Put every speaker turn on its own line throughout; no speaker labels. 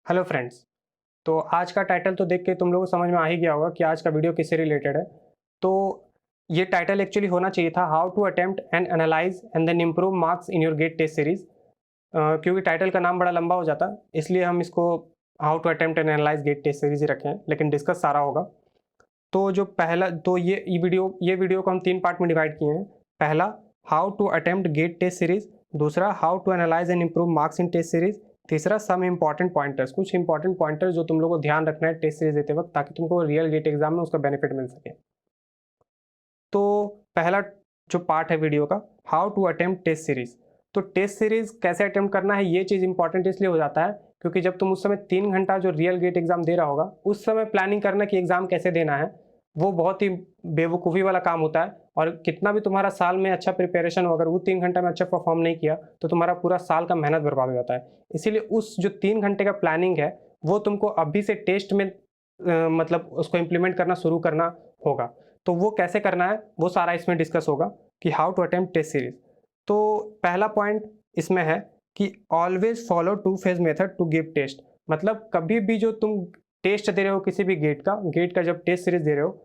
Hello friends. तो आज का टाइटल तो देख के तुम लोगों को समझ में आ ही गया होगा कि आज का वीडियो किससे रिलेटेड है। तो ये टाइटल एक्चुअली होना चाहिए था how to attempt and analyse and then improve marks in your GATE test series. क्योंकि टाइटल का नाम बड़ा लंबा हो जाता इसलिए हम इसको how to attempt and analyse GATE test series ही रखे हैं, लेकिन डिस्कस सारा होगा। तो जो पहला तो ये वीडियो को हम 3 पार्ट में डिवाइड किए हैं। पहला, how to attempt GATE test series. दूसरा, how to analyse and improve marks in test series. तीसरा, सम इंपॉर्टेंट पॉइंटर्स, कुछ इंपॉर्टेंट पॉइंटर्स जो तुम लोग को ध्यान रखना है टेस्ट सीरीज देते वक्त, ताकि तुमको रियल गेट एग्जाम में उसका बेनिफिट मिल सके। तो पहला जो पार्ट है वीडियो का, how to attempt test series. तो टेस्ट सीरीज कैसे अटेम्प्ट करना है, ये चीज़ इंपॉर्टेंट इसलिए हो जाता है क्योंकि जब तुम उस समय 3 घंटा जो रियल गेट एग्जाम दे रहा होगा, उस समय प्लानिंग करना कि एग्जाम कैसे देना है, वो बहुत ही बेवकूफ़ी वाला काम होता है। और कितना भी तुम्हारा साल में अच्छा प्रिपरेशन हो, अगर वो 3 घंटा में अच्छा परफॉर्म नहीं किया तो तुम्हारा पूरा साल का मेहनत बर्बाद हो जाता है। इसीलिए उस जो 3 घंटे का प्लानिंग है, वो तुमको अभी से टेस्ट में मतलब उसको इम्प्लीमेंट करना शुरू करना होगा। तो वो कैसे करना है, वो सारा इसमें डिस्कस होगा कि how to attempt test series. तो पहला पॉइंट इसमें है कि always follow two phase method to give test. मतलब कभी भी जो तुम टेस्ट दे रहे हो किसी भी गेट का जब टेस्ट सीरीज दे रहे हो,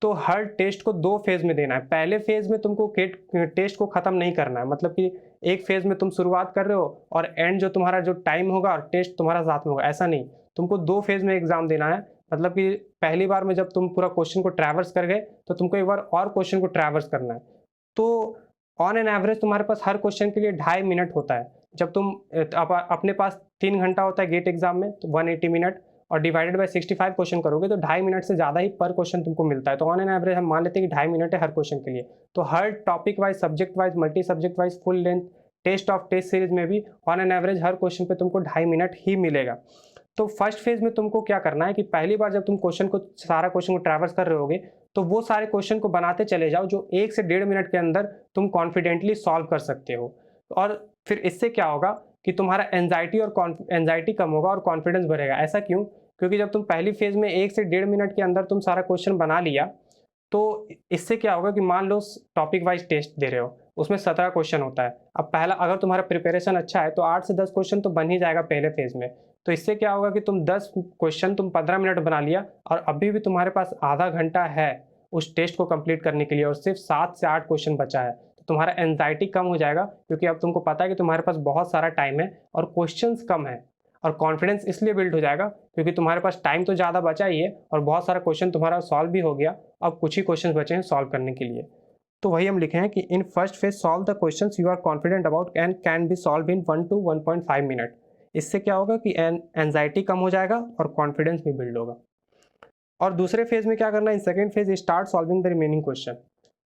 तो हर टेस्ट को 2 फेज में देना है। पहले फेज में तुमको गेट टेस्ट को खत्म नहीं करना है, मतलब कि एक फेज में तुम शुरुआत कर रहे हो और एंड जो तुम्हारा जो टाइम होगा और टेस्ट तुम्हारा साथ में होगा, ऐसा नहीं। तुमको 2 फेज में एग्जाम देना है। मतलब कि पहली बार में जब तुम पूरा क्वेश्चन को ट्रैवर्स कर गए, तो तुमको एक बार और क्वेश्चन को ट्रैवर्स करना है। तो ऑन एन एवरेज तुम्हारे पास हर क्वेश्चन के लिए 2.5 मिनट होता है। जब तुम अपने पास 3 घंटा होता है गेट एग्जाम में, तो 180 मिनट और डिवाइडेड बाय 65 क्वेश्चन करोगे तो 2.5 मिनट से ज़्यादा ही पर क्वेश्चन तुमको मिलता है। तो ऑन एन एवरेज हम मान लेते हैं कि 2.5 मिनट है हर क्वेश्चन के लिए। तो हर topic wise, subject wise, multi subject wise, full length test of test series में भी ऑन एन एवरेज हर क्वेश्चन पे तुमको 2.5 मिनट ही मिलेगा। तो फर्स्ट फेज में तुमको क्या करना है कि पहली बार जब तुम सारा क्वेश्चन को ट्रैवर्स कर रहे होगे, तो वो सारे क्वेश्चन को बनाते चले जाओ जो 1 से 1.5 मिनट के अंदर तुम कॉन्फिडेंटली सॉल्व कर सकते हो। और फिर इससे क्या होगा कि तुम्हारा एंजाइटी कम होगा और कॉन्फिडेंस बढ़ेगा। ऐसा क्यों? क्योंकि जब तुम पहली फेज में 1 से 1.5 मिनट के अंदर तुम सारा क्वेश्चन बना लिया, तो इससे क्या होगा कि मान लो टॉपिक वाइज टेस्ट दे रहे हो, उसमें 17 क्वेश्चन होता है। अब पहला, अगर तुम्हारा प्रिपरेशन अच्छा है तो 8 से 10 क्वेश्चन तो बन ही जाएगा पहले फेज में। तो इससे क्या होगा कि तुम 10 क्वेश्चन तुम 15 मिनट बना लिया और अभी भी तुम्हारे पास आधा घंटा है उस टेस्ट को कंप्लीट करने के लिए और सिर्फ 7 से 8 क्वेश्चन बचा है। तो तुम्हारा एंजाइटी कम हो जाएगा क्योंकि अब तुमको पता है कि तुम्हारे पास बहुत सारा टाइम है और क्वेश्चंस कम है। और कॉन्फिडेंस इसलिए बिल्ड हो जाएगा क्योंकि तुम्हारे पास टाइम तो ज़्यादा बचा ही है और बहुत सारा क्वेश्चन तुम्हारा सॉल्व भी हो गया। अब कुछ ही क्वेश्चन बचे हैं सॉल्व करने के लिए। तो वही हम लिखे हैं कि in first phase solve the questions you are confident about and can be solve in 1 to 1.5 minute. इससे क्या होगा कि एंजाइटी कम हो जाएगा और कॉन्फिडेंस भी बिल्ड होगा। और दूसरे फेज में क्या करना है, in second phase start solving the remaining question.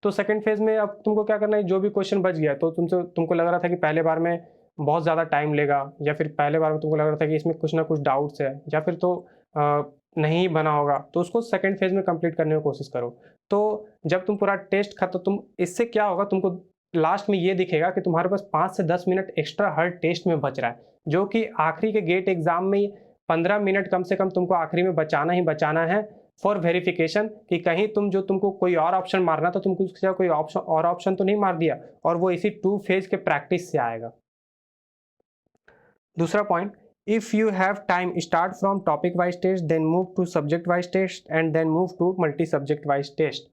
तो सेकंड फेज में अब तुमको क्या करना है, जो भी क्वेश्चन बच गया, तो तुमको लग रहा था कि पहले बार में बहुत ज़्यादा टाइम लेगा, या फिर पहले बार में तुमको लग रहा था कि इसमें कुछ ना कुछ डाउट्स है, या फिर तो नहीं बना होगा, तो उसको सेकंड फेज में कंप्लीट करने की कोशिश करो। तो जब तुम पूरा टेस्ट खत्म, तुम इससे क्या होगा, तुमको लास्ट में ये दिखेगा कि तुम्हारे पास 5 से 10 मिनट एक्स्ट्रा हर टेस्ट में बच रहा है, जो कि आखिरी के गेट एग्जाम में 15 मिनट कम से कम तुमको आखिरी में बचाना ही बचाना है फॉर वेरिफिकेशन, कि कहीं तुमको कोई और ऑप्शन मारना तो तुम कुछ कोई ऑप्शन तो नहीं मार दिया, और वो इसी 2 फेज के प्रैक्टिस से आएगा। दूसरा point, if you have time start from topic wise test then move to subject wise test and then move to multi subject wise test.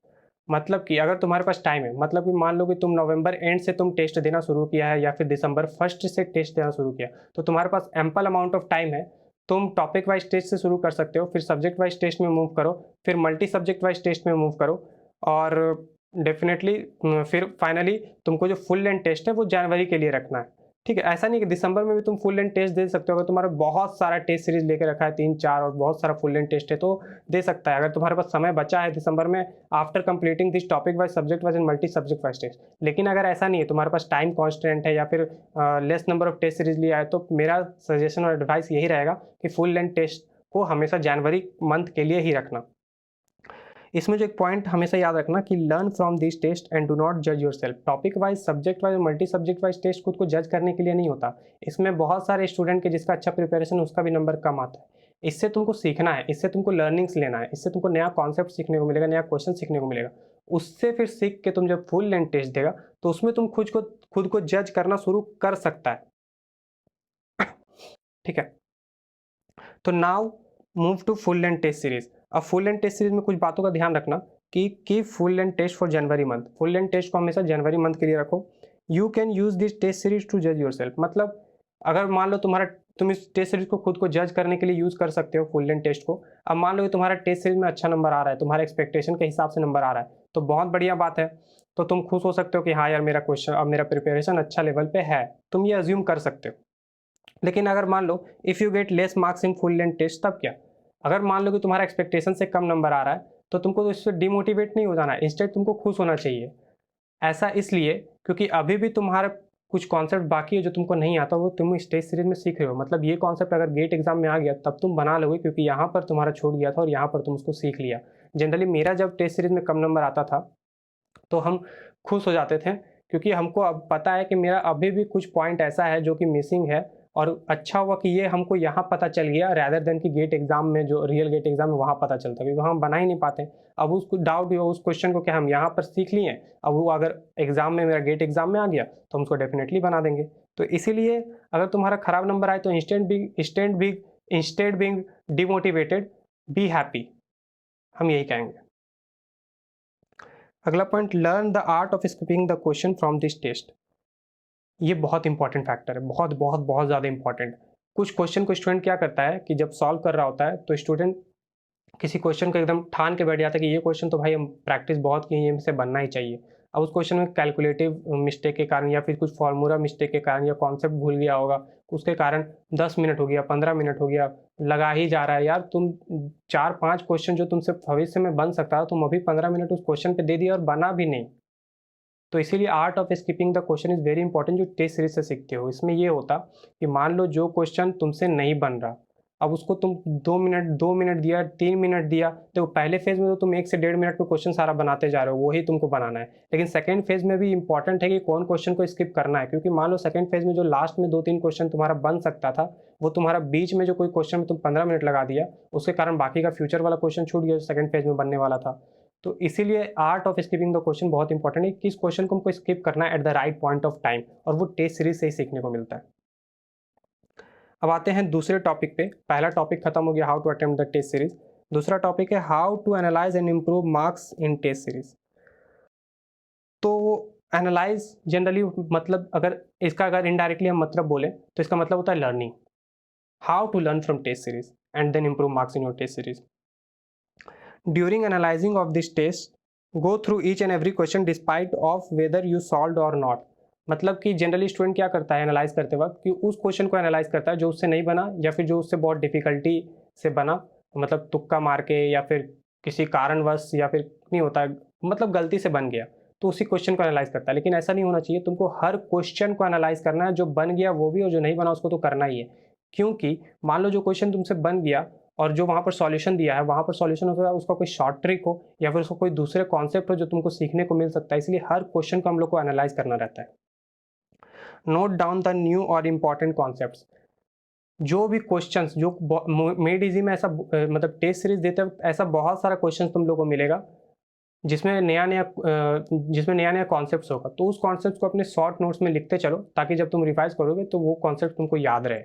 मतलब कि अगर तुम्हारे पास टाइम है, मतलब कि मान लो कि तुम नवंबर एंड से तुम टेस्ट देना शुरू किया है या फिर दिसंबर फर्स्ट से टेस्ट देना शुरू किया, तो तुम्हारे पास एम्पल अमाउंट ऑफ टाइम है। तुम टॉपिक वाइज टेस्ट से शुरू कर सकते हो, फिर सब्जेक्ट वाइज टेस्ट में मूव करो, फिर मल्टी सब्जेक्ट वाइज टेस्ट में मूव करो, और डेफिनेटली फिर फाइनली तुमको जो फुल लेंथ टेस्ट है वो जनवरी के लिए रखना है। ठीक है, ऐसा नहीं कि दिसंबर में भी तुम फुल लेंथ टेस्ट दे सकते हो। अगर तुम्हारा बहुत सारा टेस्ट सीरीज लेके रखा है 3-4 और बहुत सारा फुल लेंथ टेस्ट है तो दे सकता है, अगर तुम्हारे पास समय बचा है दिसंबर में, after completing this topic wise, subject wise and multi subject wise test. लेकिन अगर ऐसा नहीं है, तुम्हारे पास टाइम कॉन्स्टेंट है या फिर less number of test series लिया है, तो मेरा सजेशन और एडवाइस यही रहेगा कि फुल लेंथ टेस्ट को हमेशा जनवरी मंथ के लिए ही रखना। इसमें जो एक पॉइंट हमेशा याद रखना कि learn from this test and do not जज yourself. Topic wise, subject wise, multi subject wise test खुद को जज करने के लिए नहीं होता। इसमें बहुत सारे स्टूडेंट के जिसका अच्छा प्रिपरेशन उसका भी नंबर कम आता है। इससे तुमको सीखना है, इससे तुमको लर्निंग्स लेना है, इससे तुमको नया कॉन्सेप्ट सीखने को मिलेगा, नया क्वेश्चन सीखने को मिलेगा। उससे फिर सीख के तुम जब फुल लेंथ टेस्ट देगा तो उसमें तुम खुद को जज करना शुरू कर सकता है। ठीक है। तो now move to full length test series. अब फुल लेंथ टेस्ट सीरीज में कुछ बातों का ध्यान रखना कि full length test for January month, full length test को हमेशा जनवरी मंथ के लिए रखो। You can use this test series to जज योरसेल्फ, मतलब अगर मान लो तुम इस टेस्ट सीरीज को खुद को जज करने के लिए यूज कर सकते हो फुल लेंथ टेस्ट को। अब मान लो कि तुम्हारा टेस्ट सीरीज में अच्छा नंबर आ रहा है, तुम्हारे एक्सपेक्टेशन के हिसाब से नंबर आ रहा है, तो बहुत बढ़िया बात है। तो तुम खुश हो सकते हो कि हाँ यार मेरा क्वेश्चन, अब मेरा प्रिपरेशन अच्छा लेवल पे है, तुम ये अज्यूम कर सकते हो। लेकिन अगर मान लो if you get less marks in full length test, तब क्या? अगर मान लो कि तुम्हारा एक्सपेक्टेशन से कम नंबर आ रहा है, तो तुमको तो इससे डिमोटिवेट नहीं हो जाना है, इंस्टेड तुमको खुश होना चाहिए। ऐसा इसलिए क्योंकि अभी भी तुम्हारा कुछ कॉन्सेप्ट बाकी है जो तुमको नहीं आता, वो तुम स्टेज सीरीज में सीख रहे हो। मतलब ये कॉन्सेप्ट अगर गेट एग्जाम में आ गया तब तुम बना लोगे, क्योंकि यहाँ पर तुम्हारा छूट गया था और यहाँ पर तुम उसको सीख लिया। जनरली मेरा जब टेस्ट सीरीज में कम नंबर आता था तो हम खुश हो जाते थे, क्योंकि हमको अब पता है कि मेरा अभी भी कुछ पॉइंट ऐसा है जो कि मिसिंग है, और अच्छा हुआ कि ये हमको यहाँ पता चल गया रैदर देन कि गेट एग्जाम में, जो रियल गेट एग्जाम में वहाँ पता चलता, क्योंकि वहाँ हम बना ही नहीं पाते। अब उसको डाउट हो उस क्वेश्चन को, क्या हम यहाँ पर सीख लिए, अब वो अगर एग्जाम में, मेरा गेट एग्जाम में आ गया तो हम उसको डेफिनेटली बना देंगे। तो इसीलिए अगर तुम्हारा खराब नंबर आए तो instead being demotivated, be happy, हम यही कहेंगे। अगला point, learn the art of skipping the question from this test. ये बहुत इंपॉर्टेंट फैक्टर है, बहुत बहुत बहुत ज़्यादा इंपॉर्टेंट। कुछ क्वेश्चन को स्टूडेंट क्या करता है कि जब सॉल्व कर रहा होता है तो स्टूडेंट किसी क्वेश्चन को एकदम ठान के बैठ जाता है कि ये क्वेश्चन तो भाई हम प्रैक्टिस बहुत की है, ये हमसे बनना ही चाहिए। अब उस क्वेश्चन में कैलकुलेटिव मिस्टेक के कारण या फिर कुछ फार्मूला मिस्टेक के कारण या कॉन्सेप्ट भूल गया होगा, उसके कारण 10 मिनट हो गया, 15 मिनट हो गया, लगा ही जा रहा है। यार तुम 4-5 क्वेश्चन जो तुमसे भविष्य में बन सकता है, तुम अभी 15 मिनट उस क्वेश्चन पे दे दिया और बना भी नहीं। तो इसीलिए art of skipping the question is very important, जो टेस्ट सीरीज से सीखते हो। इसमें ये होता कि मान लो जो क्वेश्चन तुमसे नहीं बन रहा, अब उसको तुम 2 मिनट दिया, 3 मिनट दिया, तो पहले फेज में तो तुम 1 से 1.5 मिनट में क्वेश्चन सारा बनाते जा रहे हो, वही तुमको बनाना है। लेकिन सेकंड फेज में भी इंपॉर्टेंट है कि कौन क्वेश्चन को स्किप करना है, क्योंकि मान लो सेकंड फेज में जो लास्ट में 2-3 क्वेश्चन तुम्हारा बन सकता था, वो तुम्हारा बीच में जो कोई क्वेश्चन में तुम 15 मिनट लगा दिया, उसके कारण बाकी का फ्यूचर वाला क्वेश्चन छूट गया जो सेकंड फेज में बनने वाला था। तो इसीलिए art of skipping the question बहुत इंपॉर्टेंट है, किस क्वेश्चन को हमको स्किप करना है at the right point of time, और वो टेस्ट सीरीज से ही सीखने को मिलता है। अब आते हैं दूसरे टॉपिक पे। पहला टॉपिक खत्म हो गया, how to attempt the test series. दूसरा टॉपिक है how to analyse and improve marks in test series. तो एनालाइज जनरली मतलब, अगर इनडायरेक्टली हम मतलब बोले तो इसका मतलब होता है learning, how to learn from test series and then improve marks in your test series. During analyzing of this test, go through each and every question despite of whether you solved or not। मतलब कि generally student क्या करता है analyse करते वक्त, कि उस question को एनालाइज करता है जो उससे नहीं बना या फिर जो उससे बहुत डिफिकल्टी से बना, मतलब तुक्का मार के या फिर किसी कारणवश, या फिर नहीं होता है, मतलब गलती से बन गया, तो उसी क्वेश्चन को एनालाइज करता है। लेकिन ऐसा नहीं होना चाहिए, तुमको हर क्वेश्चन को एनालाइज करना है, जो बन गया वो भी और जो नहीं बना उसको तो करना ही है। क्योंकि मान लो जो क्वेश्चन तुमसे बन गया और जो वहाँ पर सॉल्यूशन दिया है, वहाँ पर सॉल्यूशन हो सकता है उसका कोई शॉर्ट ट्रिक हो या फिर उसको कोई दूसरे कॉन्सेप्ट हो जो तुमको सीखने को मिल सकता है, इसलिए हर क्वेश्चन को हम लोग को एनालाइज करना रहता है। नोट डाउन द न्यू और इम्पॉर्टेंट कॉन्सेप्ट्स। जो भी क्वेश्चंस जो मेड इजी में ऐसा मतलब टेस्ट सीरीज देते वक्त ऐसा बहुत सारा क्वेश्चन तुम लोग को मिलेगा जिसमें नया नया कॉन्सेप्ट्स होगा, तो उस कॉन्सेप्ट को अपने शॉर्ट नोट्स में लिखते चलो, ताकि जब तुम रिवाइज करोगे तो वो कॉन्सेप्ट तुमको याद रहे।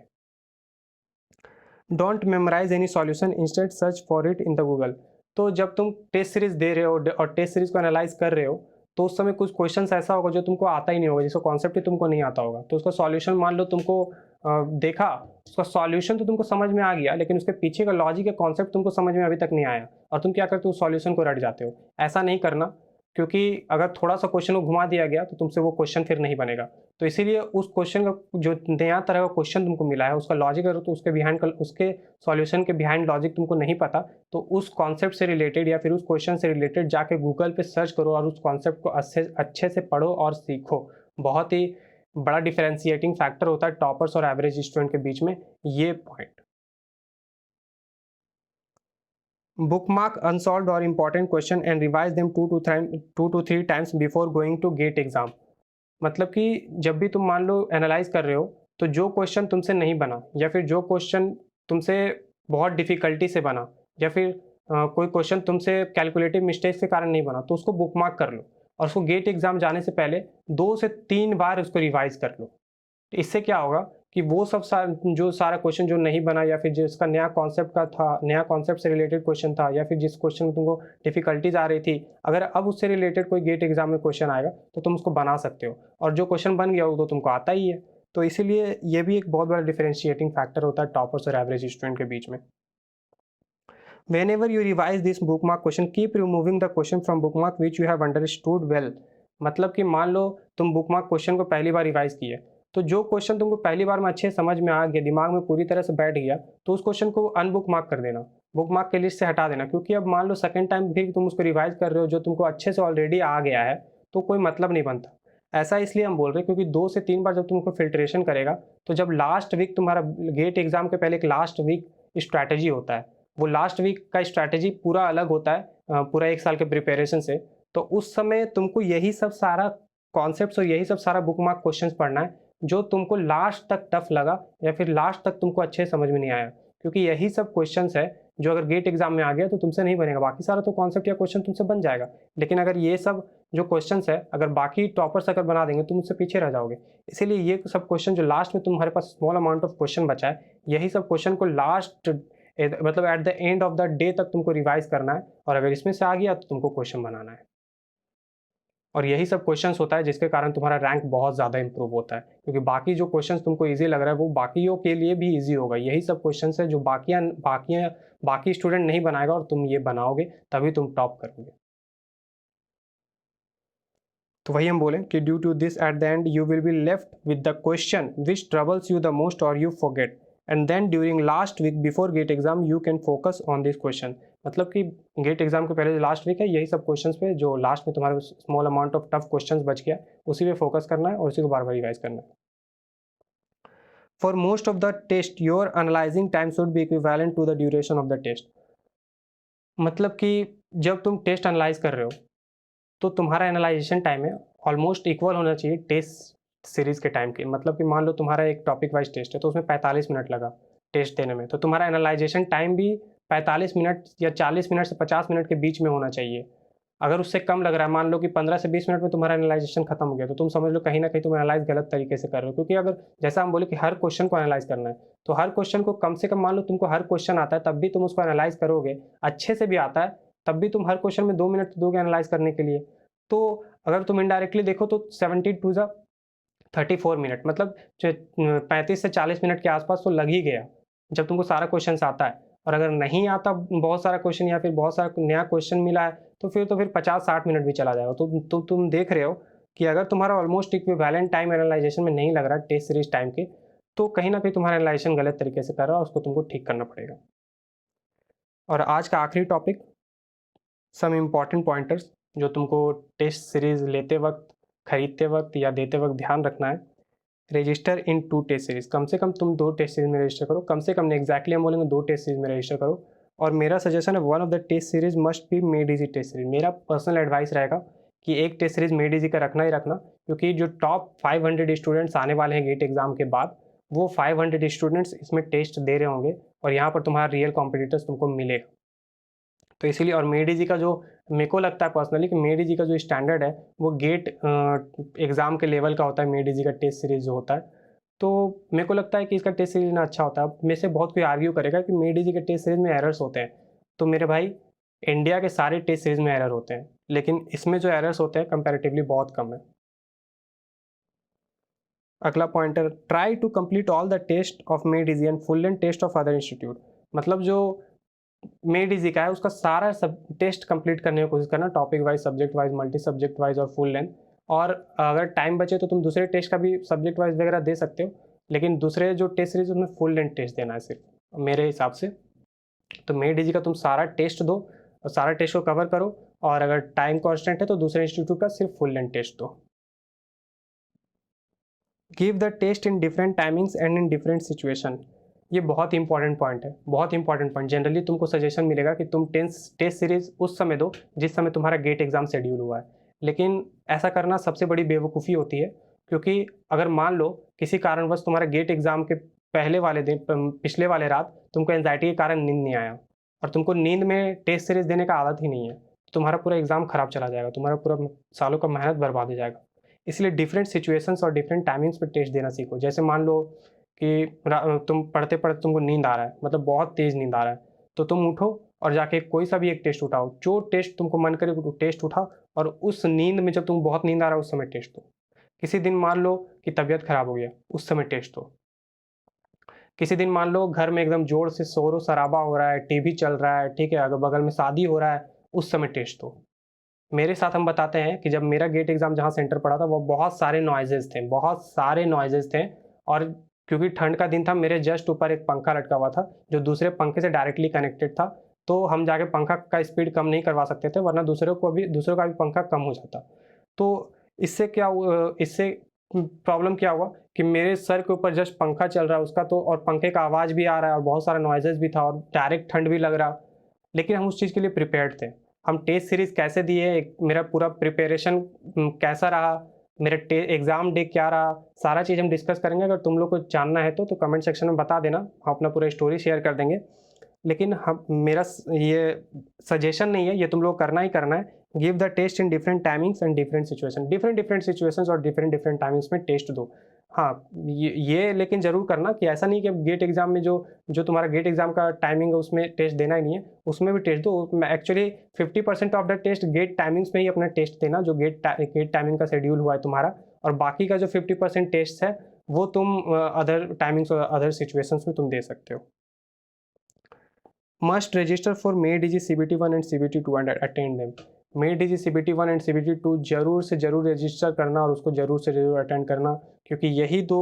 Don't memorize any solution, instead search for it in the Google. तो जब तुम टेस्ट सीरीज दे रहे हो और टेस्ट सीरीज को एनालाइज कर रहे हो, तो उस समय कुछ क्वेश्चंस ऐसा होगा जो तुमको आता ही नहीं होगा, जिसका कॉन्सेप्ट ही तुमको नहीं आता होगा, तो उसका सॉल्यूशन मान लो तुमको देखा, उसका सॉल्यूशन तो तुमको समझ में आ गया, लेकिन उसके पीछे का लॉजिक या कॉन्सेप्ट तुमको समझ में अभी तक नहीं आया, और तुम क्या करते हो, सॉल्यूशन को रट जाते हो। ऐसा नहीं करना, क्योंकि अगर थोड़ा सा क्वेश्चन को घुमा दिया गया तो तुमसे वो क्वेश्चन फिर नहीं बनेगा। तो इसीलिए उस क्वेश्चन का जो नया तरह का क्वेश्चन तुमको मिला है, उसका लॉजिक अगर तो उसके सॉल्यूशन के बिहाइंड लॉजिक तुमको नहीं पता, तो उस कॉन्सेप्ट से रिलेटेड या फिर उस क्वेश्चन से रिलेटेड जाके गूगल पे सर्च करो और उस कॉन्सेप्ट को अच्छे से पढ़ो और सीखो। बहुत ही बड़ा डिफरेंशिएटिंग फैक्टर होता है टॉपर्स और एवरेज स्टूडेंट के बीच में ये पॉइंट। बुकमार्क अनसॉल्व्ड और important question and revise them 2 to 3 times before going to GATE exam. मतलब कि जब भी तुम मान लो एनालाइज कर रहे हो, तो जो क्वेश्चन तुमसे नहीं बना या फिर जो क्वेश्चन तुमसे बहुत डिफिकल्टी से बना, या फिर कोई क्वेश्चन तुमसे कैलकुलेटिव मिस्टेक के कारण नहीं बना, तो उसको बुकमार्क कर लो और उसको गेट एग्जाम जाने से पहले 2 से 3 बार उसको रिवाइज कर लो। तो इससे क्या होगा कि वो सब जो सारा क्वेश्चन जो नहीं बना, या फिर जिसका नया कॉन्सेप्ट का था, नया कॉन्सेप्ट से रिलेटेड क्वेश्चन था, या फिर जिस क्वेश्चन में तुमको डिफिकल्टीज आ रही थी, अगर अब उससे रिलेटेड कोई गेट एग्जाम में क्वेश्चन आएगा तो तुम उसको बना सकते हो, और जो क्वेश्चन बन गया वो तो तुमको आता ही है। तो इसीलिए ये भी एक बहुत बड़ा डिफरेंशिएटिंग फैक्टर होता है टॉपर्स और एवरेज स्टूडेंट के बीच में। Whenever you revise this bookmark question, keep removing the question from bookmark which you have understood well। मतलब कि मान लो तुम बुकमार्क क्वेश्चन को पहली बार रिवाइज किए, तो जो क्वेश्चन तुमको पहली बार में अच्छे समझ में आ गया, दिमाग में पूरी तरह से बैठ गया, तो उस क्वेश्चन को अनबुकमार्क कर देना, बुकमार्क के लिस्ट से हटा देना। क्योंकि अब मान लो सेकंड टाइम भी तुम उसको रिवाइज कर रहे हो जो तुमको अच्छे से ऑलरेडी आ गया है, तो कोई मतलब नहीं बनता। ऐसा इसलिए हम बोल रहे हैं क्योंकि 2 से 3 बार जब तुमको फिल्ट्रेशन करेगा, तो जब लास्ट वीक तुम्हारा गेट एग्जाम के पहले एक लास्ट वीक स्ट्रैटेजी होता है, वो लास्ट वीक का स्ट्रैटेजी पूरा अलग होता है पूरा 1 साल के प्रिपरेशन से। तो उस समय तुमको यही सब सारा कॉन्सेप्ट्स और यही सब सारा बुकमार्क क्वेश्चंस पढ़ना है जो तुमको लास्ट तक टफ लगा या फिर लास्ट तक तुमको अच्छे समझ में नहीं आया। क्योंकि यही सब क्वेश्चंस है जो अगर गेट एग्जाम में आ गया तो तुमसे नहीं बनेगा, बाकी सारा तो कॉन्सेप्ट या क्वेश्चन तुमसे बन जाएगा। लेकिन अगर ये सब जो क्वेश्चंस है अगर बाकी टॉपर्स अगर बना देंगे तुम उससे पीछे रह जाओगे। इसीलिए ये सब क्वेश्चन जो लास्ट में तुम्हारे पास स्मॉल अमाउंट ऑफ क्वेश्चन बचा है, यही सब क्वेश्चन को लास्ट मतलब eight the end of the day तक तुमको रिवाइज करना है, और अगर इसमें से आ गया तो तुमको क्वेश्चन बनाना है। और यही सब क्वेश्चंस होता है जिसके कारण तुम्हारा रैंक बहुत ज़्यादा इंप्रूव होता है, क्योंकि बाकी जो क्वेश्चंस तुमको इजी लग रहा है वो बाकियों के लिए भी इजी होगा। यही सब क्वेश्चंस है जो बाकी स्टूडेंट नहीं बनाएगा, और तुम ये बनाओगे तभी तुम टॉप करोगे। तो वही हम बोले कि due to this at the end you will be left with the question which troubles you the most or you forget, and then during last week before GATE exam you can focus on this question. मतलब कि gate exam के पहले जो last week है यही सब questions पे जो लास्ट में तुम्हारे small amount of tough questions बच गया उसी पे फोकस करना है और उसी को बार बार रिवाइज करना है। For most of the test your analyzing time should be equivalent to the duration of the test. मतलब कि जब तुम टेस्ट एनालाइज कर रहे हो तो तुम्हारा एनालाइजेशन टाइम है ऑलमोस्ट इक्वल होना चाहिए टेस्ट सीरीज के टाइम के। मतलब कि मान लो तुम्हारा एक टॉपिक वाइज टेस्ट है तो उसमें 45 मिनट लगा टेस्ट देने में, तो तुम्हारा एनालाइजेशन टाइम भी 45 मिनट या 40 मिनट से 50 मिनट के बीच में होना चाहिए। अगर उससे कम लग रहा है, मान लो कि 15 से 20 मिनट में तुम्हारा एनालाइजेशन खत्म हो गया, तो तुम समझ लो कहीं ना कहीं तुम एनालाइज गलत तरीके से कर रहे हो। क्योंकि अगर जैसा हम बोले कि हर क्वेश्चन को एनालाइज करना है, तो हर क्वेश्चन को कम से कम, मान लो तुमको हर क्वेश्चन आता है तब भी तुम उसको एनालाइज करोगे, अच्छे से भी आता है तब भी तुम हर क्वेश्चन में 2 मिनट दोगे एनालाइज करने के लिए। तो अगर तुम इनडायरेक्टली देखो तो 34 मिनट, मतलब 35 से 40 मिनट के आसपास तो लग ही गया जब तुमको सारा क्वेश्चन आता है। और अगर नहीं आता बहुत सारा क्वेश्चन या फिर बहुत सारा नया क्वेश्चन मिला है तो फिर 50-60 मिनट भी चला जाएगा। तो तुम देख रहे हो कि अगर तुम्हारा ऑलमोस्ट इक्विवेलेंट टाइम एनालाइजेशन में नहीं लग रहा टेस्ट सीरीज टाइम के, तो कहीं ना कहीं तुम्हारा एनालाइजेशन गलत तरीके से कर रहा है, उसको तुमको ठीक करना पड़ेगा। और आज का आखिरी टॉपिक, सम इम्पॉर्टेंट पॉइंटर्स जो तुमको टेस्ट सीरीज लेते वक्त, खरीदते वक्त या देते वक्त ध्यान रखना है। रजिस्टर इन 2 टेस्ट सीरीज, कम से कम तुम 2 टेस्ट सीरीज में रजिस्टर करो, कम से कम नहीं, एग्जैक्टली हम बोलेंगे 2 टेस्ट सीरीज में रजिस्टर करो। और मेरा सजेशन है one of the test series must be Made Easy test series. मेरा पर्सनल एडवाइस रहेगा कि एक टेस्ट सीरीज मेड इजी का रखना ही रखना, क्योंकि जो टॉप 500 स्टूडेंट्स आने वाले हैं गेट एग्जाम के बाद, वो 500 स्टूडेंट्स इसमें टेस्ट दे रहे होंगे और यहाँ पर तुम्हारा रियल कॉम्पिटिटर्स तुमको मिलेगा। तो इसीलिए, और मेड इजी का जो मेरे को लगता है पर्सनली कि मेड इजी का जो स्टैंडर्ड है वो गेट एग्जाम के लेवल का होता है। मेड इजी का टेस्ट सीरीज जो होता है, तो मेरे को लगता है कि इसका टेस्ट सीरीज ना अच्छा होता है। अब में से बहुत कोई आर्ग्यू करेगा कि मेड इजी के टेस्ट सीरीज में एरर्स होते हैं, तो मेरे भाई इंडिया के सारे टेस्ट सीरीज में एरर होते हैं, लेकिन इसमें जो एरर्स होते हैं कंपैरेटिवली बहुत कम है। अगला pointer, try to complete all the test of Made Easy and full length test of other institute. मतलब जो मेड इजी का है उसका सारा सब टेस्ट कंप्लीट करने की कोशिश करना, topic wise, subject wise, multi subject wise और फुल लेंथ। और अगर टाइम बचे तो तुम दूसरे टेस्ट का भी सब्जेक्ट वाइज वगैरह दे सकते हो, लेकिन दूसरे जो टेस्ट सीरीज उसमें फुल लेंथ टेस्ट देना है सिर्फ मेरे हिसाब से। तो मेड इजी का तुम सारा टेस्ट दो और सारा टेस्ट को कवर करो, और अगर टाइम कॉन्स्टेंट है तो दूसरे इंस्टीट्यूट का सिर्फ फुल लेंथ टेस्ट दो। Give the test in different timings and in different situation. ये बहुत इंपॉर्टेंट पॉइंट है, बहुत इंपॉर्टेंट पॉइंट। जनरली तुमको सजेशन मिलेगा कि तुम टेस्ट सीरीज उस समय दो जिस समय तुम्हारा गेट एग्जाम शेड्यूल हुआ है, लेकिन ऐसा करना सबसे बड़ी बेवकूफ़ी होती है। क्योंकि अगर मान लो किसी कारणवश तुम्हारा गेट एग्जाम के पहले वाले दिन, पिछले वाले रात तुमको एंजाइटी के कारण नींद नहीं आया और तुमको नींद में टेस्ट सीरीज देने का आदत ही नहीं है, तो तुम्हारा पूरा एग्जाम खराब चला जाएगा, तुम्हारा पूरा सालों का मेहनत बर्बाद हो जाएगा। इसलिए डिफरेंट सिचुएशंस और डिफरेंट टाइमिंग्स पे टेस्ट देना सीखो। जैसे मान लो कि तुम पढ़ते पढ़ते तुमको नींद आ रहा है, मतलब बहुत तेज़ नींद आ रहा है, तो तुम उठो और जाके कोई सा भी एक टेस्ट उठाओ, जो टेस्ट तुमको मन करे वो टेस्ट उठाओ, और उस नींद में जब तुम बहुत नींद आ रहा है उस समय टेस्ट दो। किसी दिन मान लो कि तबीयत खराब हो गया, उस समय टेस्ट दो। किसी दिन मान लो घर में एकदम जोर से शोर शराबा हो रहा है, टीवी चल रहा है, ठीक है, अगर बगल में शादी हो रहा है, उस समय टेस्ट दो। मेरे साथ हम बताते हैं कि जब मेरा गेट एग्ज़ाम जहाँ सेंटर पड़ा था, वो बहुत सारे नॉइज़ेज़ थे, बहुत सारे नॉइज़ेज़ थे, और क्योंकि ठंड का दिन था, मेरे जस्ट ऊपर एक पंखा लटका हुआ था, जो दूसरे पंखे से डायरेक्टली कनेक्टेड था, तो हम जाके पंखा का स्पीड कम नहीं करवा सकते थे, वरना दूसरों का भी पंखा कम हो जाता। तो इससे प्रॉब्लम क्या हुआ कि मेरे सर के ऊपर जस्ट पंखा चल रहा है उसका, तो और पंखे का आवाज़ भी आ रहा है और बहुत सारा नॉइज़ेज़ भी था और डायरेक्ट ठंड भी लग रहा। लेकिन हम उस चीज़ के लिए प्रिपेयर्ड थे। हम टेस्ट सीरीज़ कैसे दिए, एक मेरा पूरा प्रिपरेशन कैसा रहा, मेरा टे एग्ज़ाम डे क्या रहा, सारा चीज़ हम डिस्कस करेंगे। अगर तुम लोग को जानना है तो कमेंट सेक्शन में बता देना, हम अपना पूरा स्टोरी शेयर कर देंगे। लेकिन हम मेरा ये सजेशन नहीं है, ये तुम लोग करना ही करना है। Give the test in different timings and different situation, different different situations और डिफरेंट डिफरेंट टाइमिंग्स में टेस्ट दो। हाँ, ये लेकिन ज़रूर करना कि ऐसा नहीं कि गेट एग्ज़ाम में जो जो तुम्हारा गेट एग्ज़ाम का टाइमिंग है उसमें टेस्ट देना ही नहीं है, उसमें भी टेस्ट दो। Actually 50% of the test GATE timings में ही अपना टेस्ट देना, जो गेट टाइमिंग का शेड्यूल हुआ है तुम्हारा, और बाकी का जो 50% टेस्ट है वो तुम अदर टाइमिंग्स और अदर सिचुएशंस में तुम दे सकते हो। Must register for MADG CBT1 and CBT2 and attend them. MADG CBT1 and CBT2 ज़रूर से ज़रूर रजिस्टर करना और उसको ज़रूर से ज़रूर अटेंड करना, क्योंकि यही दो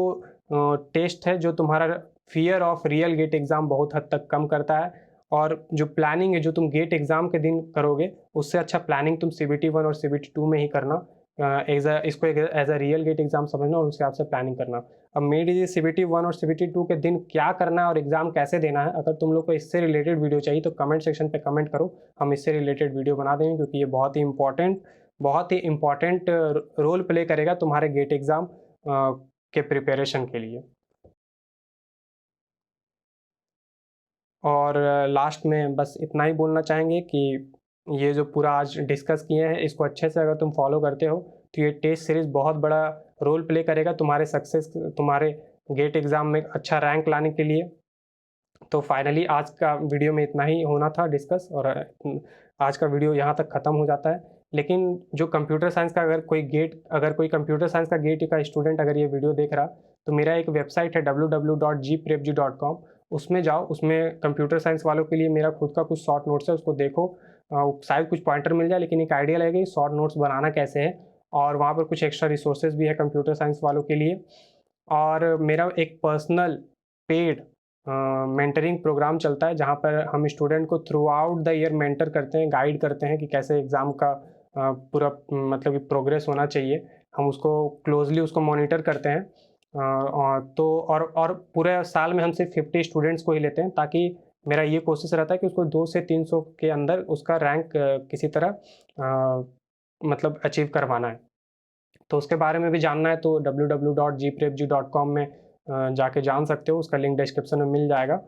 टेस्ट है जो तुम्हारा fear of real GATE exam बहुत हद तक कम करता है। और जो प्लानिंग है जो तुम गेट एग्ज़ाम के दिन करोगे, उससे अच्छा प्लानिंग तुम CBT1 और CBT2 में ही करना। इसको as a real GATE exam समझना और उस हिसाब से प्लानिंग करना। अब मेरी CBT1 और CBT2 के दिन क्या करना है और एग्ज़ाम कैसे देना है, अगर तुम लोग को इससे रिलेटेड वीडियो चाहिए तो कमेंट सेक्शन पे कमेंट करो, हम इससे रिलेटेड वीडियो बना देंगे, क्योंकि ये बहुत ही इम्पॉर्टेंट रोल प्ले करेगा तुम्हारे गेट एग्ज़ाम के प्रिपरेशन के लिए। और लास्ट में बस इतना ही बोलना चाहेंगे कि ये जो पूरा आज डिस्कस किए हैं, इसको अच्छे से अगर तुम फॉलो करते हो तो ये टेस्ट सीरीज़ बहुत बड़ा रोल प्ले करेगा तुम्हारे गेट एग्ज़ाम में अच्छा रैंक लाने के लिए। तो फाइनली आज का वीडियो में इतना ही होना था डिस्कस, और आज का वीडियो यहाँ तक ख़त्म हो जाता है। लेकिन जो कंप्यूटर साइंस का अगर कोई कंप्यूटर साइंस का गेट का स्टूडेंट अगर ये वीडियो देख रहा, तो मेरा एक वेबसाइट है www.gprepg.com, उसमें जाओ, उसमें कंप्यूटर साइंस वालों के लिए मेरा खुद का कुछ शॉर्ट नोट्स है, उसको देखो। शायद कुछ पॉइंटर मिल जाए, लेकिन एक आइडिया लगेगा कि शॉर्ट नोट्स बनाना कैसे है, और वहाँ पर कुछ एक्स्ट्रा रिसोर्सेज भी है कंप्यूटर साइंस वालों के लिए। और मेरा एक पर्सनल पेड मेंटरिंग प्रोग्राम चलता है, जहाँ पर हम स्टूडेंट को through out the year mentor करते हैं, गाइड करते हैं कि कैसे एग्ज़ाम का पूरा मतलब कि प्रोग्रेस होना चाहिए। हम उसको क्लोजली उसको मॉनिटर करते हैं। और पूरे साल में हम सिर्फ 50 स्टूडेंट्स को ही लेते हैं, ताकि मेरा ये कोशिश रहता है कि उसको 2 से 300 के अंदर उसका रैंक किसी तरह मतलब अचीव करवाना है। तो उसके बारे में भी जानना है तो www.gprepg.com में जाके जान सकते हो, उसका लिंक डिस्क्रिप्शन में मिल जाएगा।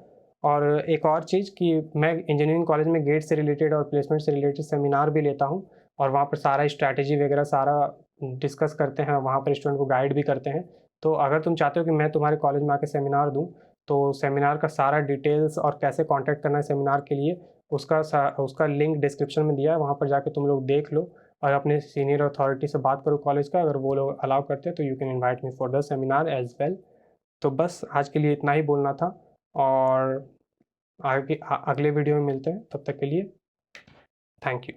और एक और चीज़ कि मैं इंजीनियरिंग कॉलेज में गेट से रिलेटेड और प्लेसमेंट से रिलेटेड सेमिनार भी लेता हूँ, और वहाँ पर सारा स्ट्रैटेजी वगैरह सारा डिस्कस करते हैं, वहाँ पर स्टूडेंट को गाइड भी करते हैं। तो अगर तुम चाहते हो कि मैं तुम्हारे कॉलेज में आके सेमिनार दूँ, तो सेमिनार का सारा डिटेल्स और कैसे कॉन्टैक्ट करना है सेमिनार के लिए, उसका लिंक डिस्क्रिप्शन में दिया है, वहाँ पर जाके तुम लोग देख लो और अपने सीनियर अथॉरिटी से बात करो कॉलेज का, अगर वो लोग अलाउ करते हैं तो you can invite me for the seminar as well. तो बस आज के लिए इतना ही बोलना था, और अगले वीडियो में मिलते हैं, तब तक के लिए थैंक यू।